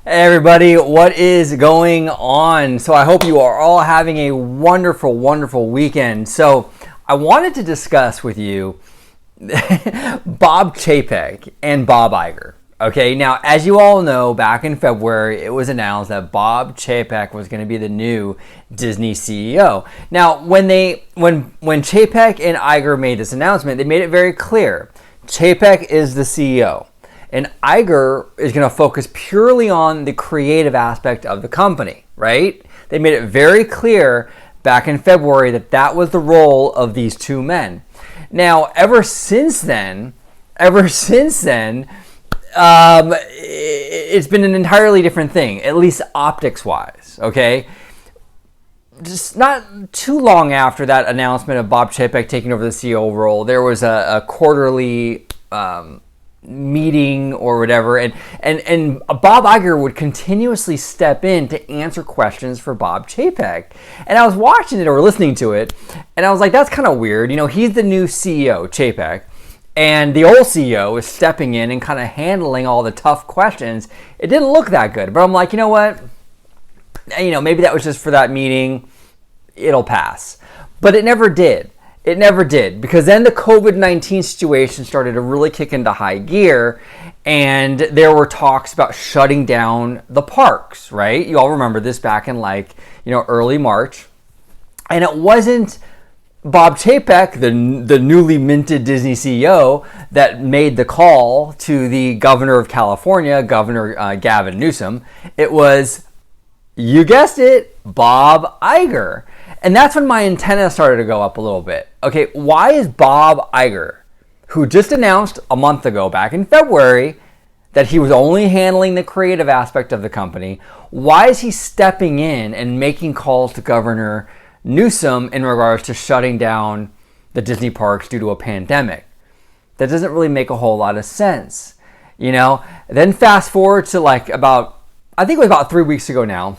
Hey everybody, what is going on? So I hope you are all having a wonderful, wonderful weekend. So I wanted to discuss with you Bob Chapek and Bob Iger. Okay, now as you all know, back in February, it was announced that Bob Chapek was going to be the new Disney CEO. Now, when Chapek and Iger made this announcement, they made it very clear. Chapek is the CEO. And Iger is going to focus purely on the creative aspect of the company, right? They made it very clear back in February that that was the role of these two men. Now, ever since then, it's been an entirely different thing, at least optics-wise, okay? Just not too long after that announcement of Bob Chapek taking over the CEO role, there was a quarterly meeting or whatever, and Bob Iger would continuously step in to answer questions for Bob Chapek. And I was watching it or listening to it, and I was like, that's kind of weird. You know, he's the new CEO, Chapek, and the old CEO is stepping in and kind of handling all the tough questions. It didn't look that good, but I'm like, you know what? You know, maybe that was just for that meeting. It'll pass. But it never did. It never did, because then the COVID-19 situation started to really kick into high gear, and there were talks about shutting down the parks, right? You all remember this back in early March. And it wasn't Bob Chapek, the newly minted Disney CEO, that made the call to the governor of California, Governor Gavin Newsom. It was, you guessed it, Bob Iger. And that's when my antenna started to go up a little bit. Okay, why is Bob Iger, who just announced a month ago, back in February, that he was only handling the creative aspect of the company, why is he stepping in and making calls to Governor Newsom in regards to shutting down the Disney parks due to a pandemic? That doesn't really make a whole lot of sense. You know, then fast forward to I think it was about 3 weeks ago now,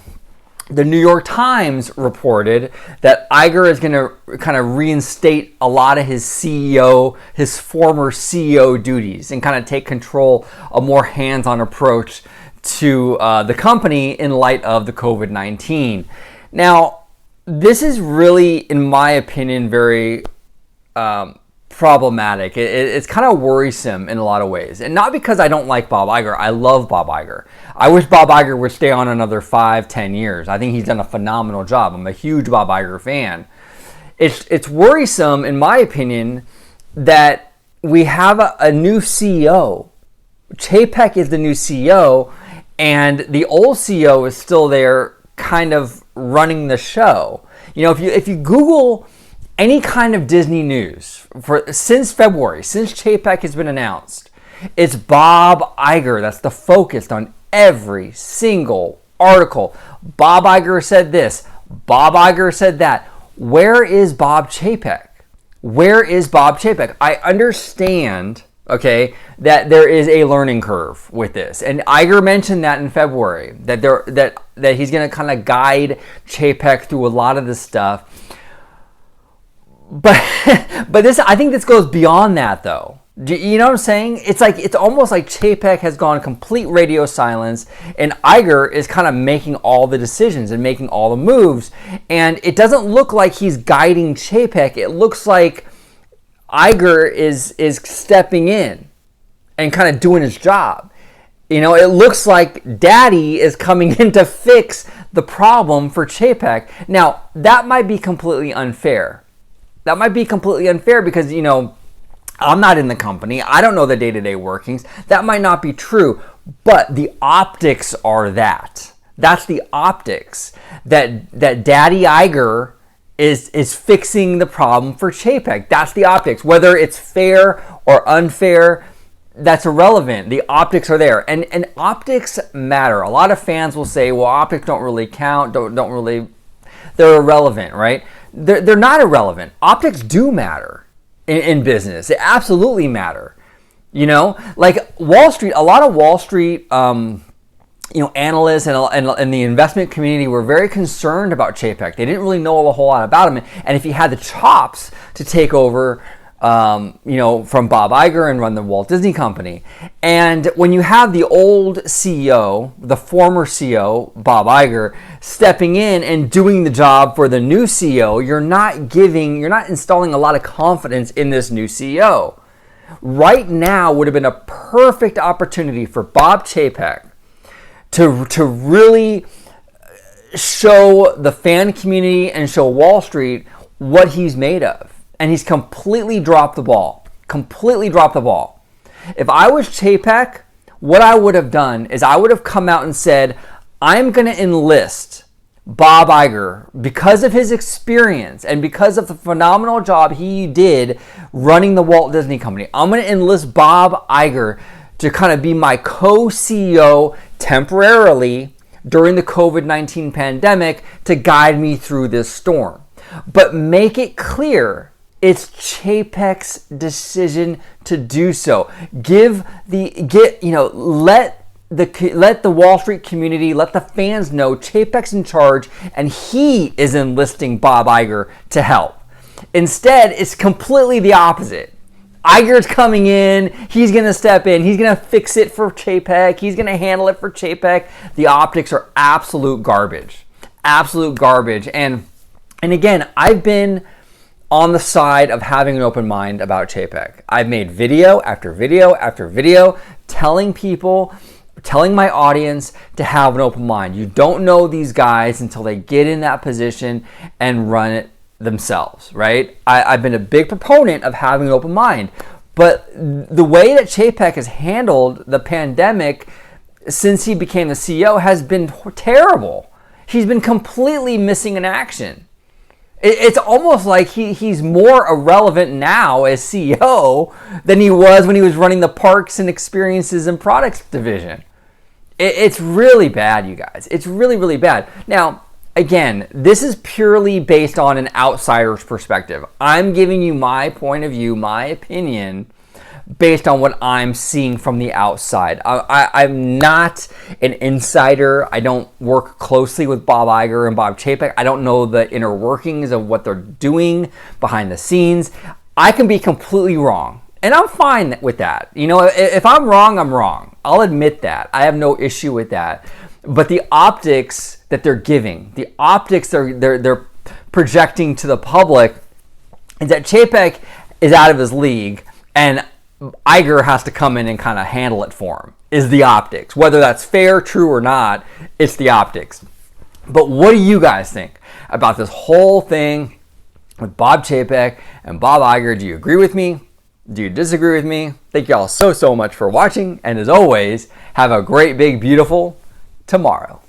the New York Times reported that Iger is going to kind of reinstate a lot of his former CEO duties, and kind of take control, a more hands-on approach to the company in light of the COVID-19. Now, this is really, in my opinion, very problematic. It's kind of worrisome in a lot of ways. And not because I don't like Bob Iger. I love Bob Iger. I wish Bob Iger would stay on another 5-10 years. I think he's done a phenomenal job. I'm a huge Bob Iger fan. It's worrisome, in my opinion, that we have a new CEO. Chapek is the new CEO, and the old CEO is still there, kind of running the show. You know, if you Google any kind of Disney news since February, since Chapek has been announced, it's Bob Iger that's the focus on every single article. Bob Iger said this. Bob Iger said that. Where is Bob Chapek? Where is Bob Chapek? I understand, okay, that there is a learning curve with this, and Iger mentioned that in February, that he's going to kind of guide Chapek through a lot of this stuff. But I think this goes beyond that, though. You know what I'm saying? It's almost like Chapek has gone complete radio silence, and Iger is kind of making all the decisions and making all the moves. And it doesn't look like he's guiding Chapek. It looks like Iger is stepping in and kind of doing his job. You know, it looks like Daddy is coming in to fix the problem for Chapek. Now, that might be completely unfair. That might be completely unfair because, you know, I'm not in the company. I don't know the day-to-day workings. That might not be true, but the optics are that. That's the optics that Daddy Iger is fixing the problem for Chapek. That's the optics. Whether it's fair or unfair, that's irrelevant. The optics are there, and optics matter. A lot of fans will say, "Well, optics don't really count. Don't really. They're irrelevant, right?" They're not irrelevant. Optics do matter in business. They absolutely matter. You know, like Wall Street. A lot of Wall Street, analysts and the investment community were very concerned about Chapek. They didn't really know a whole lot about him, and if he had the chops to take over from Bob Iger and run the Walt Disney Company. And when you have the old CEO, the former CEO, Bob Iger, stepping in and doing the job for the new CEO, you're not installing a lot of confidence in this new CEO. Right now would have been a perfect opportunity for Bob Chapek to really show the fan community and show Wall Street what he's made of. And he's completely dropped the ball. If I was Chapek, what I would have done is I would have come out and said, I'm going to enlist Bob Iger because of his experience and because of the phenomenal job he did running the Walt Disney Company. I'm going to enlist Bob Iger to kind of be my co-CEO temporarily during the COVID-19 pandemic to guide me through this storm. But make it clear it's Chapek's decision to do so. Let the Wall Street community, let the fans know Chapek's in charge and he is enlisting Bob Iger to help. Instead, it's completely the opposite. Iger's coming in, he's going to step in, he's going to fix it for Chapek, he's going to handle it for Chapek. The optics are absolute garbage. And again, I've been on the side of having an open mind about Chapek. I've made video after video after video telling my audience to have an open mind. You don't know these guys until they get in that position and run it themselves, right? I've been a big proponent of having an open mind, but the way that Chapek has handled the pandemic since he became the CEO has been terrible. He's been completely missing in action. It's almost like he's more irrelevant now as CEO than he was when he was running the Parks and Experiences and Products division. It's really bad, you guys. It's really, really bad. Now, again, this is purely based on an outsider's perspective. I'm giving you my point of view, my opinion, based on what I'm seeing from the outside. I'm not an insider. I don't work closely with Bob Iger and Bob Chapek. I don't know the inner workings of what they're doing behind the scenes. I can be completely wrong, and I'm fine with that. If I'm wrong, I'm wrong. I'll admit that. I have no issue with that. But the optics that they're giving, the optics they're projecting to the public is that Chapek is out of his league and Iger has to come in and kind of handle it for him, is the optics. Whether that's fair, true, or not, it's the optics. But what do you guys think about this whole thing with Bob Chapek and Bob Iger? Do you agree with me? Do you disagree with me? Thank you all so much for watching. And as always, have a great, big, beautiful tomorrow.